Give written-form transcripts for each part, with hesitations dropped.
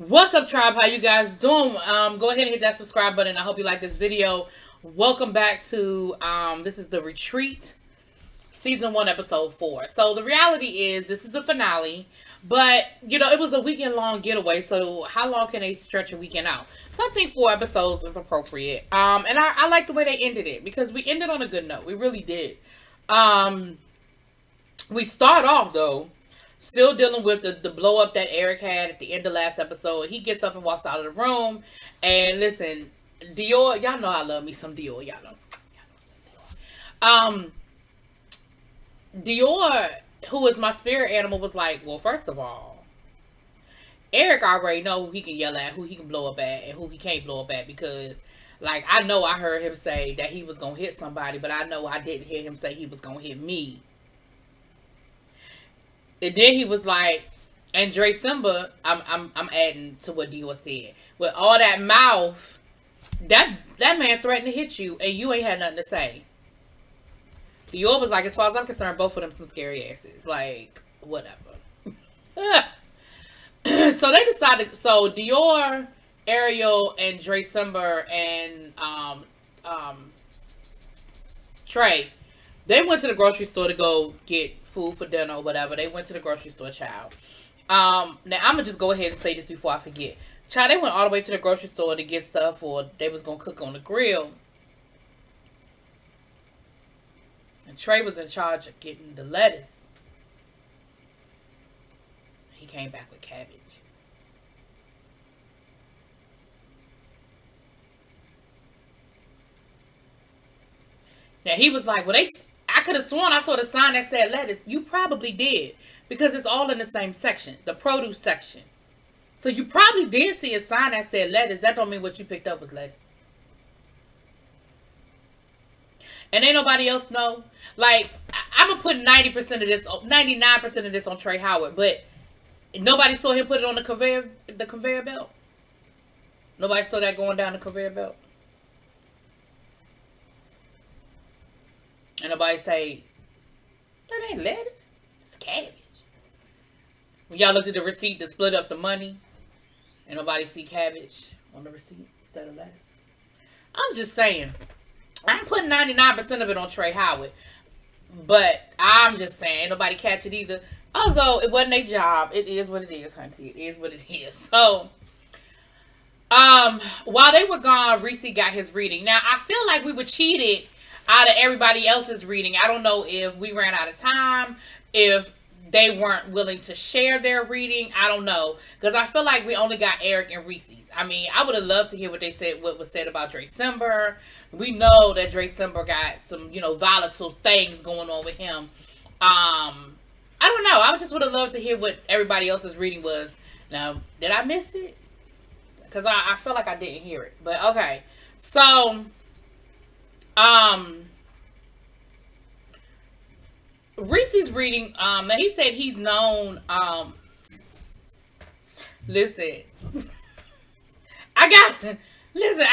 What's up, tribe? How you guys doing? Go ahead and hit that subscribe button. I hope you like this video. Welcome back to this is the Retreat season 1 episode 4. So the reality is this is the finale, but you know it was a weekend long getaway. So how long can they stretch a weekend out? So I think 4 episodes is appropriate. And I like the way they ended it because we ended on a good note. We really did. We start off though. Still dealing with the blow up that Eric had at the end of last episode. He gets up and walks out of the room. And listen, Dior, y'all know I love me some Dior. Y'all know. Dior, who is my spirit animal, was like, well, first of all, Eric already know who he can yell at, who he can blow up at, and who he can't blow up at. Because, like, I know I heard him say that he was going to hit somebody, but I know I didn't hear him say he was going to hit me. And then he was like, and Dre Simba, I'm adding to what Dior said. With all that mouth, that man threatened to hit you, and you ain't had nothing to say. Dior was like, as far as I'm concerned, both of them some scary asses. Like, whatever. So they decided, so Dior, Ariel, and Dre Simba, and Trey, they went to the grocery store to go get food for dinner or whatever. They went to the grocery store, child. Now, I'm going to just go ahead and say this before I forget. Child, they went all the way to the grocery store to get stuff, or they was going to cook on the grill. And Trey was in charge of getting the lettuce. He came back with cabbage. Now, he was like, well, I could have sworn I saw the sign that said lettuce. You probably did. Because it's all in the same section. The produce section. So you probably did see a sign that said lettuce. That don't mean what you picked up was lettuce. And ain't nobody else know. Like, I'm going to put 90% of this, 99% of this on Trey Howard. But nobody saw him put it on the conveyor belt. Nobody saw that going down the conveyor belt. And nobody say, that ain't lettuce. It's cabbage. When y'all looked at the receipt to split up the money, and nobody see cabbage on the receipt instead of lettuce. I'm just saying. I'm putting 99% of it on Trey Howard. But I'm just saying, ain't nobody catch it either. Also, it wasn't a job. It is what it is, honey. It is what it is. So, while they were gone, Reese got his reading. Now, I feel like we were cheated out of everybody else's reading. I don't know if we ran out of time, if they weren't willing to share their reading. I don't know, because I feel like we only got Eric and Reese's. I mean, I would have loved to hear what they said, what was said about Dre Simba. We know that Dre Simba got some, you know, volatile things going on with him. I don't know. I just would have loved to hear what everybody else's reading was. Now, did I miss it? Because I feel like I didn't hear it. But okay, so Reese's reading, now he said he's known, listen, I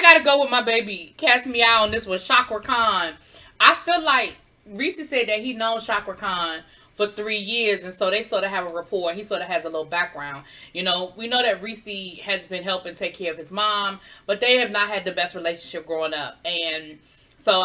gotta go with my baby, cast me out on this one, Chakra Khan. I feel like Reese said that he known Chakra Khan for 3 years, and so they sort of have a rapport. He sort of has a little background. You know, we know that Reese has been helping take care of his mom, but they have not had the best relationship growing up, and so,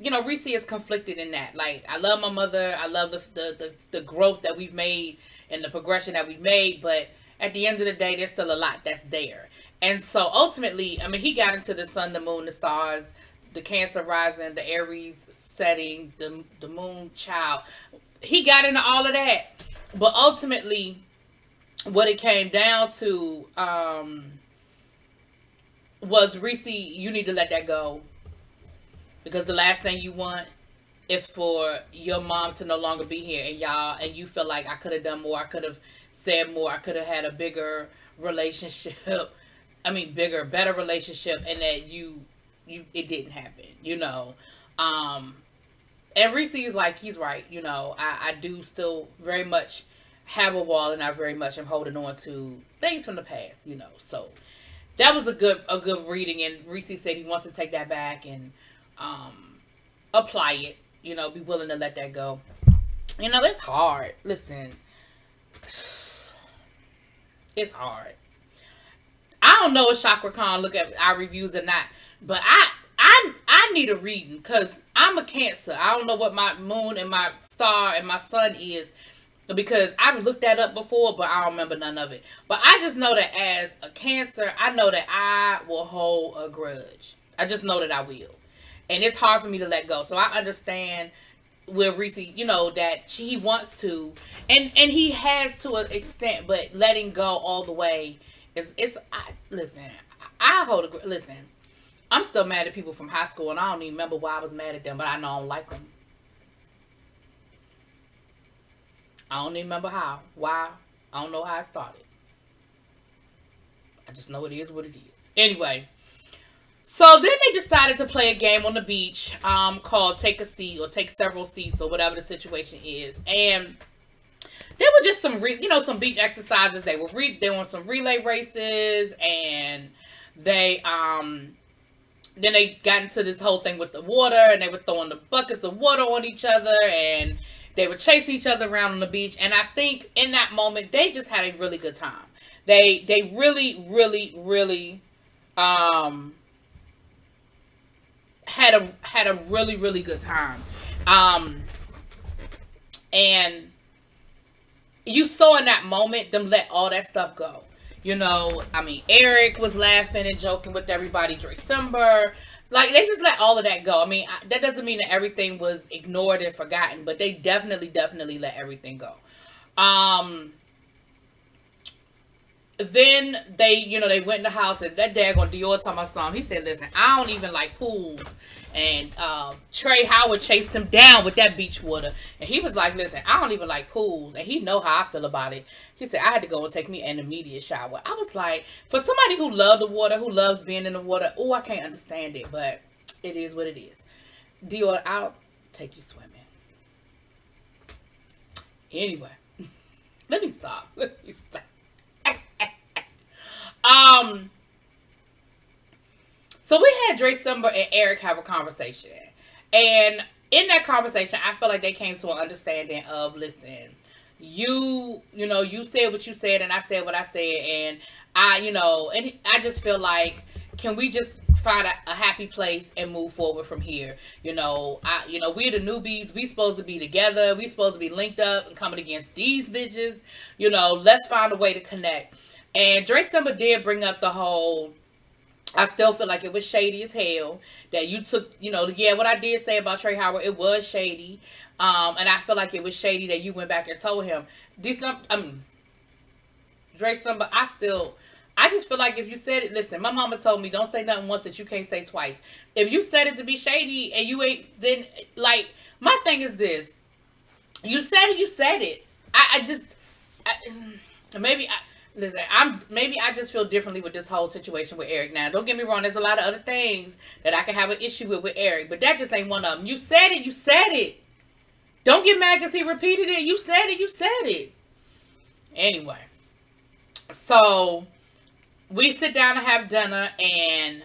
you know, Reese is conflicted in that. Like, I love my mother. I love the growth that we've made and the progression that we've made. But at the end of the day, there's still a lot that's there. And so, ultimately, I mean, he got into the sun, the moon, the stars, the Cancer rising, the Aries setting, the moon child. He got into all of that. But ultimately, what it came down to was, Reese, you need to let that go. Because the last thing you want is for your mom to no longer be here, and you feel like I could have done more, I could have said more, I could have had a bigger relationship. I mean, better relationship, and that it didn't happen, you know. And Reese is like, he's right, you know. I do still very much have a wall, and I very much am holding on to things from the past, you know. So that was a good reading, and Reese said he wants to take that back and apply it, you know, be willing to let that go. You know, it's hard. Listen, it's hard. don't know if Chakra Khan look at our reviews or not, but I need a reading because I'm a Cancer. I don't know what my moon and my star and my sun is because I've looked that up before, but I don't remember none of it. But I just know that as a Cancer, I know that I will hold a grudge. I just know that I will. And it's hard for me to let go. So I understand where Reese, you know, that he wants to, and he has to an extent, but letting go all the way listen, I hold a, listen, I'm still mad at people from high school, and I don't even remember why I was mad at them, but I know I don't like them. I don't even remember how, why, I don't know how it started. I just know it is what it is. Anyway, so then they decided to play a game on the beach called Take a Seat or Take Several Seats or whatever the situation is. And there were just some, some beach exercises. They were doing some relay races, and they, then they got into this whole thing with the water, and they were throwing the buckets of water on each other, and they were chasing each other around on the beach. And I think in that moment, they just had a really good time. They really, really, really, had a really, really good time. And you saw in that moment them let all that stuff go. You know, I mean, Eric was laughing and joking with everybody. Dre Summer, like, they just let all of that go. I mean, that doesn't mean that everything was ignored and forgotten, but they definitely let everything go. Then they went in the house, and that daggone Dior told my son, he said, listen, I don't even like pools. And Trey Howard chased him down with that beach water. And he was like, listen, I don't even like pools. And he know how I feel about it. He said, I had to go and take me an immediate shower. I was like, for somebody who loves the water, who loves being in the water, oh, I can't understand it. But it is what it is. Dior, I'll take you swimming. Anyway, let me stop. So we had Dre Summer and Eric have a conversation. And in that conversation, I feel like they came to an understanding of, listen, you said what you said, and I said what I said, and I just feel like, can we just find a happy place and move forward from here? We're the newbies. We supposed to be together. We supposed to be linked up and coming against these bitches. Let's find a way to connect. And Dre Summer did bring up the whole, I still feel like it was shady as hell that you took, what I did say about Trey Howard, it was shady. And I feel like it was shady that you went back and told him. Dre Summer, I just feel like if you said it, listen, my mama told me, don't say nothing once that you can't say twice. If you said it to be shady and you ain't, then, like, my thing is this. You said it, Listen, I just feel differently with this whole situation with Eric. Now, don't get me wrong. There's a lot of other things that I can have an issue with Eric, but that just ain't one of them. You said it. Don't get mad because he repeated it. You said it. Anyway, so we sit down to have dinner, and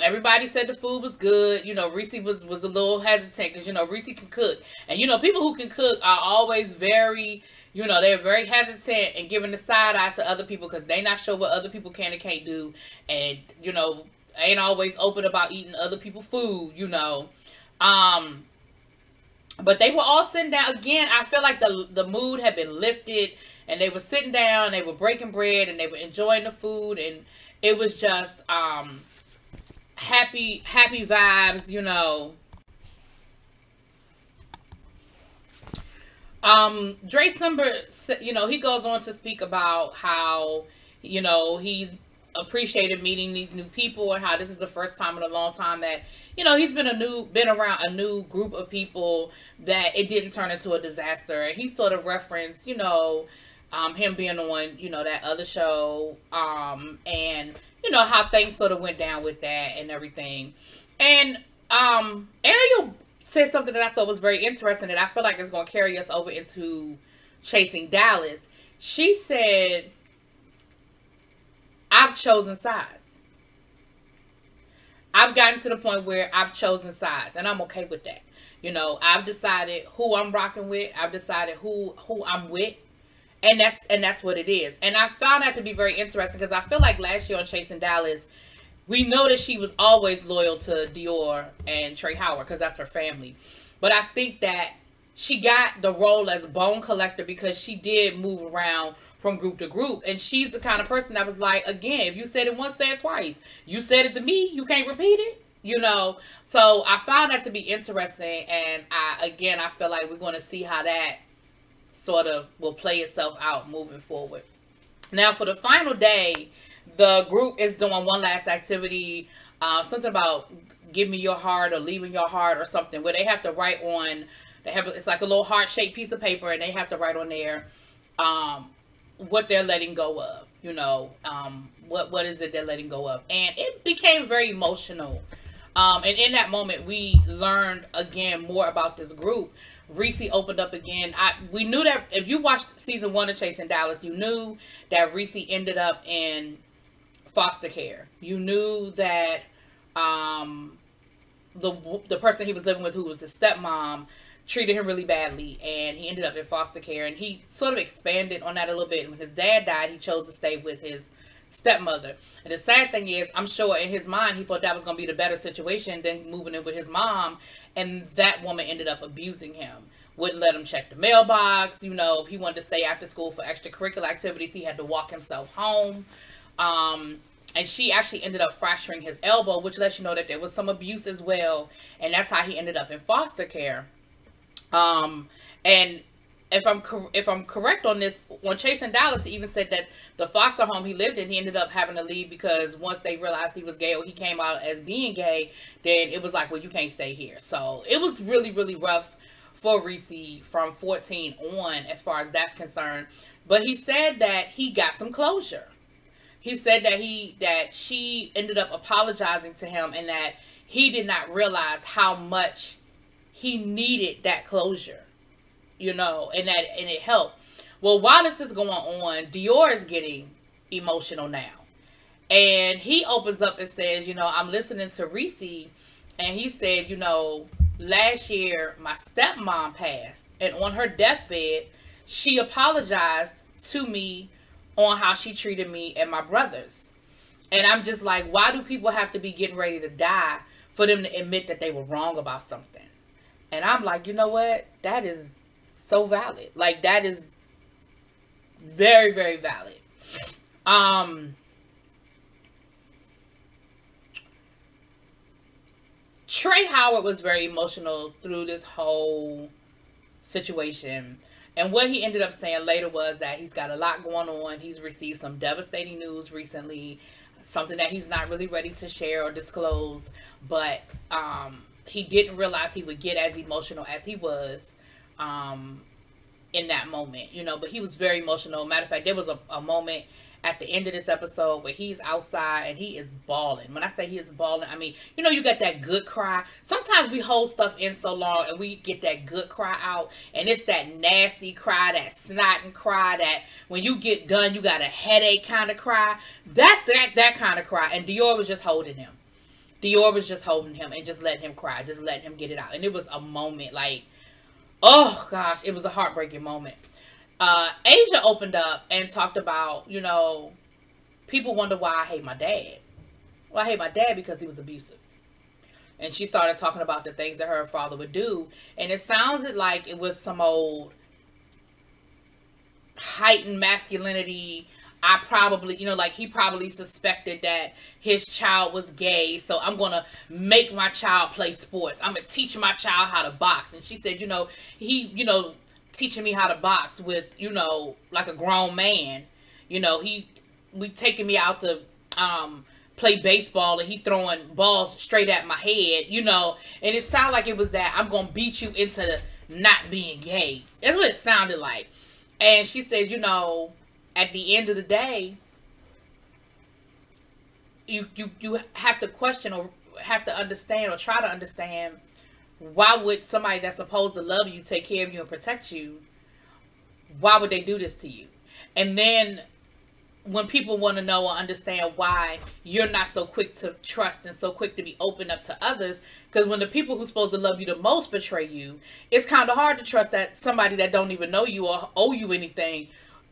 everybody said the food was good. Reese was a little hesitant because, Reese can cook. And, people who can cook are always very... they're very hesitant in giving the side eye to other people because they not sure what other people can and can't do. And, ain't always open about eating other people's food, But they were all sitting down. Again, I feel like the mood had been lifted, and they were sitting down, they were breaking bread, and they were enjoying the food. And it was just happy vibes, Dre Summer, he goes on to speak about how, he's appreciated meeting these new people and how this is the first time in a long time that, he's been around a new group of people that it didn't turn into a disaster. And he sort of referenced, him being on, that other show, and, how things sort of went down with that and everything. And, Ariel said something that I thought was very interesting that I feel like is going to carry us over into Chasing Dallas. She said, I've chosen sides. I've gotten to the point where I've chosen sides, and I'm okay with that. I've decided who I'm rocking with. I've decided who I'm with. And that's what it is. And I found that to be very interesting because I feel like last year on Chasing Dallas, we know that she was always loyal to Dior and Trey Howard because that's her family. But I think that she got the role as bone collector because she did move around from group to group. And she's the kind of person that was like, again, if you said it once, say it twice. You said it to me, you can't repeat it. You know, so I found that to be interesting. And I feel like we're going to see how that sort of will play itself out moving forward. Now, for the final day, the group is doing one last activity, something about give me your heart or leaving your heart or something, where they have to write on, it's like a little heart-shaped piece of paper, and they have to write on there what they're letting go of, you know, what is it they're letting go of. And it became very emotional. And in that moment, we learned again more about this group. Reese opened up again. We knew that if you watched season 1 of Chasing Dallas, you knew that Reese ended up in foster care. You knew that the person he was living with, who was his stepmom, treated him really badly, and he ended up in foster care. And he sort of expanded on that a little bit. When his dad died, he chose to stay with his stepmother. And the sad thing is, I'm sure in his mind, he thought that was going to be the better situation than moving in with his mom. And that woman ended up abusing him. Wouldn't let him check the mailbox. You know, if he wanted to stay after school for extracurricular activities, he had to walk himself home. And she actually ended up fracturing his elbow, which lets you know that there was some abuse as well. And that's how he ended up in foster care. And if I'm correct on this, on Chasing Dallas, he even said that the foster home he lived in, he ended up having to leave because once they realized he was gay, or he came out as being gay, then it was like, well, you can't stay here. So it was really, really rough for Reese from 14 on as far as that's concerned. But he said that he got some closure. He said that she ended up apologizing to him, and that he did not realize how much he needed that closure. You know, and it helped. Well, while this is going on, Dior is getting emotional now. And he opens up and says, you know, I'm listening to Reese, and he said, you know, last year my stepmom passed, and on her deathbed, she apologized to me on how she treated me and my brothers. And I'm just like, why do people have to be getting ready to die for them to admit that they were wrong about something? And I'm like, you know what? That is so valid. Like, that is very, very valid. Trey Howard was very emotional through this whole situation. And what he ended up saying later was that he's got a lot going on. He's received some devastating news recently, something that he's not really ready to share or disclose. But he didn't realize he would get as emotional as he was in that moment, you know. But he was very emotional. Matter of fact, there was a moment at the end of this episode where he's outside and he is bawling. When I say he is bawling, I mean, you know, you got that good cry. Sometimes we hold stuff in so long and we get that good cry out, and it's that nasty cry, that snotting cry, that when you get done you got a headache kind of cry. That's that kind of cry. And Dior was just holding him. Dior was just holding him and just letting him cry, just letting him get it out. And it was a moment like, oh gosh, it was a heartbreaking moment. Asia opened up and talked about, you know, people wonder why I hate my dad. Well, I hate my dad because he was abusive. And she started talking about the things that her father would do. And it sounded like it was some old heightened masculinity. I probably, you know, like he probably suspected that his child was gay. So I'm going to make my child play sports. I'm going to teach my child how to box. And she said, you know, he, you know, teaching me how to box with, you know, like a grown man. You know, we taking me out to play baseball, and he throwing balls straight at my head, you know. And it sounded like it was that I'm going to beat you into not being gay. That's what it sounded like. And she said, you know, at the end of the day, you have to question, or have to understand, or try to understand, why would somebody that's supposed to love you, take care of you, and protect you, why would they do this to you? And then when people want to know or understand why you're not so quick to trust and so quick to be open up to others, because when the people who's supposed to love you the most betray you, it's kind of hard to trust that somebody that don't even know you or owe you anything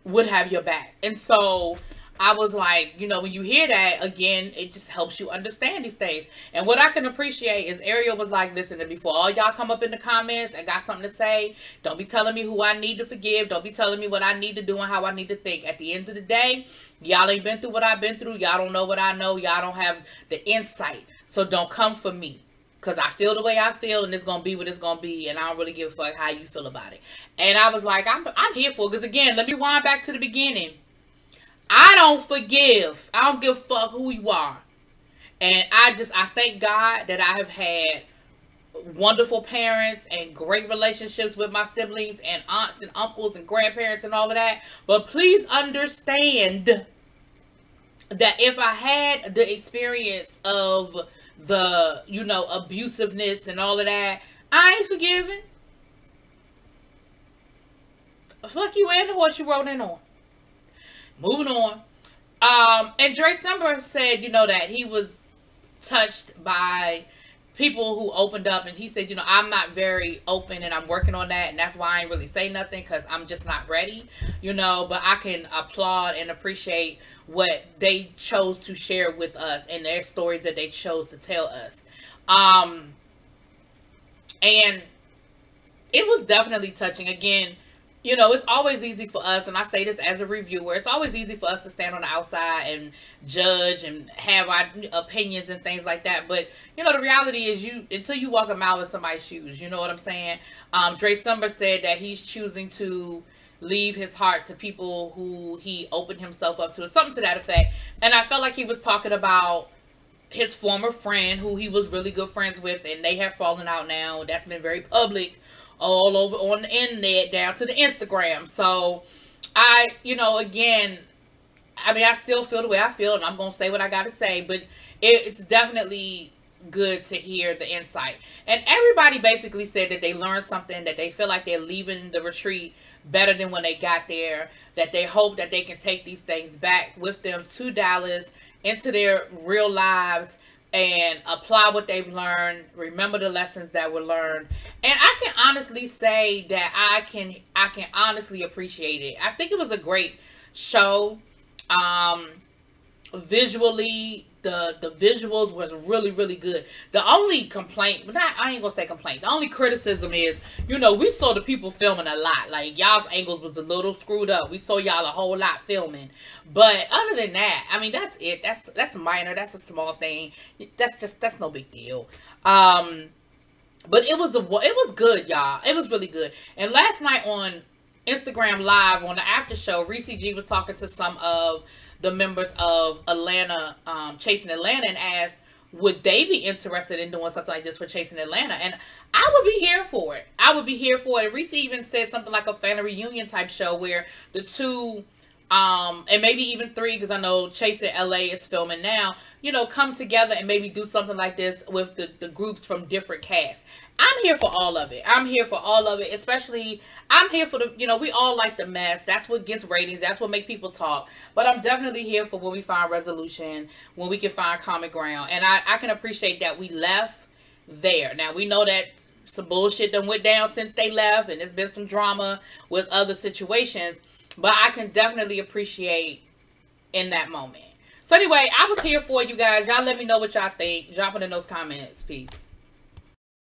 would have your back. And so I was like, you know, when you hear that, again, it just helps you understand these things. And what I can appreciate is Ariel was like, listen, before all y'all come up in the comments and got something to say, don't be telling me who I need to forgive. Don't be telling me what I need to do and how I need to think. At the end of the day, y'all ain't been through what I've been through. Y'all don't know what I know. Y'all don't have the insight. So don't come for me. Because I feel the way I feel, and it's going to be what it's going to be, and I don't really give a fuck how you feel about it. And I was like, I'm here for it. Because, again, let me wind back to the beginning. I don't forgive. I don't give a fuck who you are. And I thank God that I have had wonderful parents and great relationships with my siblings and aunts and uncles and grandparents and all of that. But please understand that if I had the experience of the, you know, abusiveness and all of that, I ain't forgiving. Fuck you and the horse you rode in on. Moving on. And Dre Summer said, you know, that he was touched by people who opened up, and he said, you know, I'm not very open and I'm working on that, and that's why I ain't really say nothing, because I'm just not ready, you know, but I can applaud and appreciate what they chose to share with us and their stories that they chose to tell us. And it was definitely touching. Again, you know, it's always easy for us, and I say this as a reviewer, it's always easy for us to stand on the outside and judge and have our opinions and things like that. But, you know, the reality is until you walk a mile in somebody's shoes, you know what I'm saying? Dre Summer said that he's choosing to leave his heart to people who he opened himself up to, or something to that effect. And I felt like he was talking about his former friend who he was really good friends with, and they have fallen out now. That's been very public all over on the internet down to the Instagram. So you know, again, I mean, I still feel the way I feel, and I'm going to say what I got to say, but it's definitely good to hear the insight. And everybody basically said that they learned something, that they feel like they're leaving the retreat better than when they got there, that they hope that they can take these things back with them to Dallas, into their real lives, and apply what they've learned, remember the lessons that were learned. And I can honestly say that I can honestly appreciate it. I think it was a great show. Visually, the visuals was really, really good. The only complaint, but I ain't gonna say complaint, the only criticism is, you know, we saw the people filming a lot. Like, y'all's angles was a little screwed up. We saw y'all a whole lot filming. But other than that, I mean, that's it. That's minor. That's a small thing. That's no big deal. But it was good, y'all. It was really good. And last night on Instagram Live, on the after show, Reese G was talking to some of the members of Atlanta, Chasing Atlanta, and asked, would they be interested in doing something like this for Chasing Atlanta? And I would be here for it. I would be here for it. Reese even said something like a family reunion type show where the two, and maybe even three, because I know Chasing LA is filming now, you know, come together and maybe do something like this with the groups from different casts. I'm here for all of it. I'm here for all of it. Especially, I'm here for the, you know, we all like the mess. That's what gets ratings. That's what makes people talk. But I'm definitely here for when we find resolution, when we can find common ground. And I can appreciate that we left there. Now, we know that some bullshit done went down since they left, and there's been some drama with other situations. But I can definitely appreciate in that moment. So anyway, I was here for you guys. Y'all let me know what y'all think. Drop it in those comments. Peace.